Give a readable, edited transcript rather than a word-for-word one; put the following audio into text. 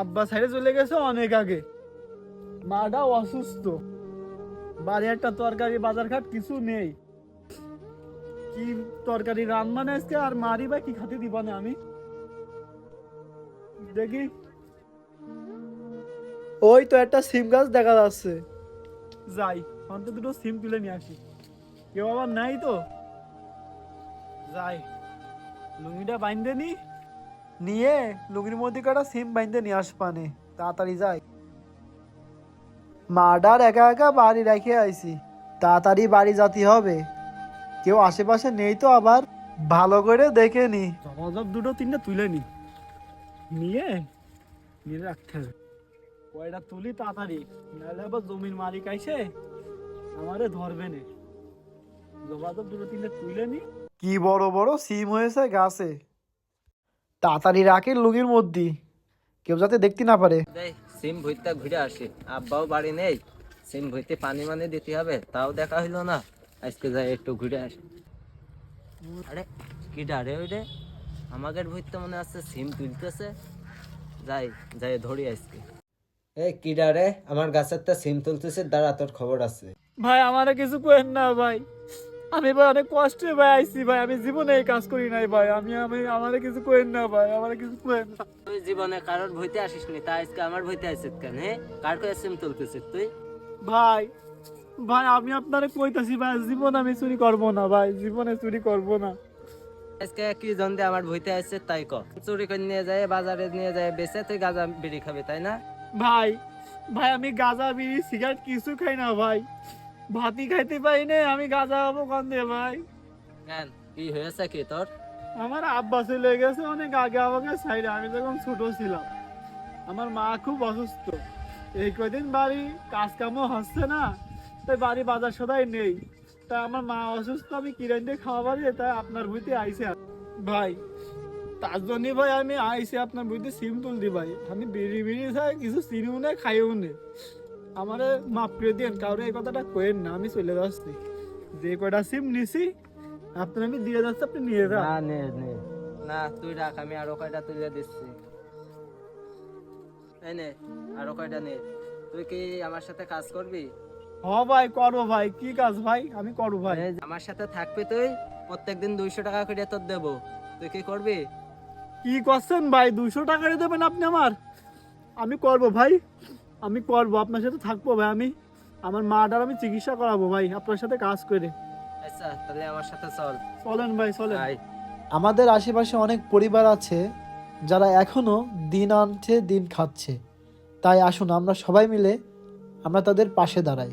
আব্বা সাইডে চলে গেছে অনেক আগে। মাটাও অসুস্থ, বাড়ি একটা তরকারি বাজার ঘাট কিছু নেই। কি তরকারি রান্না না আজকে, আর মারি বা কি খাতে দিব না আমি। দেখি, ওই তো একটা সিম গাছ দেখা যাচ্ছে। যাই অন্তত দুটো সিম তুলে নিয়ে আসি, কেউ আবার নাই তো। যাই লুঙ্গিটা বাইন্ধে নি, নিয়ে লুঙ্গির মধ্যে কটা সিম বাইন্ধে নিয়ে আসবানে। তাড়াতাড়ি যাই, মাডার একা একা বাড়ি রেখে আইছি, তাড়াতাড়ি বাড়ি যেতে হবে। কেউ আশেপাশে নেই তো, আবার ভালো করে দেখে নি। জব দুটো তিনটা তুলে নি, নিয়ে নিয়ে রাখতে হবে। কয়টা তুলি তাড়াতাড়ি, নাহলে আবার জমির মালিক আইসে আমারে ধরবে না। জবাজব দুটো তিনটা তুলে নি। কি বড় বড় সিম হয়েছে গাছে, তাড়াতাড়ি রাখে লুঙ্গির মধ্যে, কেউ যাতে দেখতে না পারে। সিম ভুইতে ঘুরে আসি, আব্বাও বাড়ি নেই, সিম ভুইতে পানি মানে দিতে হবে, তাও দেখা হইলো না। আজকে যাই একটু ঘুরে আসি। আরে কি ডারে ওই রে, আমাদের ভুইতে মনে আছে সিম তুলতেছে। যাই যাই ধরি আজকে। এই কি ডারে, আমার গাছের তা সিম তুলতেছে, দাঁড়া তোর খবর আছে। ভাই আমারে কিছু করেন না ভাই, আমি ভাই অনেক কষ্টে ভাই আইছি ভাই, আমি জীবনে এই কাজ করি নাই ভাই। আমি আমি আমারে কিছু করেন না ভাই, আমারে কিছু করেন না। তুই জীবনে কারোর ভুইতে আসিস নি, তা আজকে আমার ভুইতে আসিস কেন? হ্যাঁ, কার করে সিম তুলতেছিস তুই? ভাই ভাই আমি আপনারে কইতাছি ভাই, জীবন আমি চুরি করব না ভাই, জীবনে চুরি করব না। আজকে কি জন্দে আমার ভুইতে আসছে তাই ক, চুরি করে নিয়ে যায় বাজারে নিয়ে যায় বেচে, তুই গাঁজা বিড়ি খাবি তাই না? ভাই ভাই আমি গাঁজা বিড়ি সিগারেট কিছু খাই না ভাই, ভাতই খাইতে পাই না, আমি গাঁজা খাবো কোন দিয়ে ভাই? কেন, কি হয়েছে কি তোর? আমার আব্বা চলে গেছে অনেক আগে আমাকে সাইডে, আমি যখন ছোট ছিলাম। আমার মা খুব অসুস্থ, এই কদিন বাড়ি কাজ কামও হচ্ছে না, তাই বাড়ি বাজার সদাই নেই। তাই আমার মা অসুস্থ, আমি কিরান দিয়ে খাওয়া বাড়ি, তাই আপনার বইতে আইসে ভাই। তার জন্য ভাই আমি আইসে আপনার বইতে সিম তুলদি ভাই, আমি বিড়ি বিড়ি খাই কিছু চিনিও না খাইও না। আমারে মাফ করে দিন, কাউরে এই কথাটা কইেন না, আমি চলে যাচ্ছি। যে কয়টা সিম নিছি আপনার আমি দিয়ে যাচ্ছি, আপনি নিয়ে যান। না নে নে, না তুই রাখ, আমি আরো কয়টা তুলে দিচ্ছি। এই নে আরো কয়টা নে। তুই কি আমার সাথে কাজ করবি? হ ভাই করবো ভাই, কি কাজ ভাই আমি করবো ভাই। এই যে আমার সাথে থাকবি তুই, প্রত্যেকদিন 200 টাকা করে তোর দেবো, তুই কি করবি? কি করছেন ভাই, 200 টাকা করে দেবেন আপনি আমার? আমি করবো ভাই, আমি করবো, আপনার সাথে থাকবো ভাই। আমি আমার মাটার আমি চিকিৎসা করাবো ভাই আপনার সাথে কাজ করে। আচ্ছা তাহলে আমার সাথে চল। চলেন ভাই চলেন। আয়। আমাদের আশেপাশে অনেক পরিবার আছে যারা এখনো দিন আনছে দিন খাচ্ছে, তাই আসুন আমরা সবাই মিলে আমরা তাদের পাশে দাঁড়াই।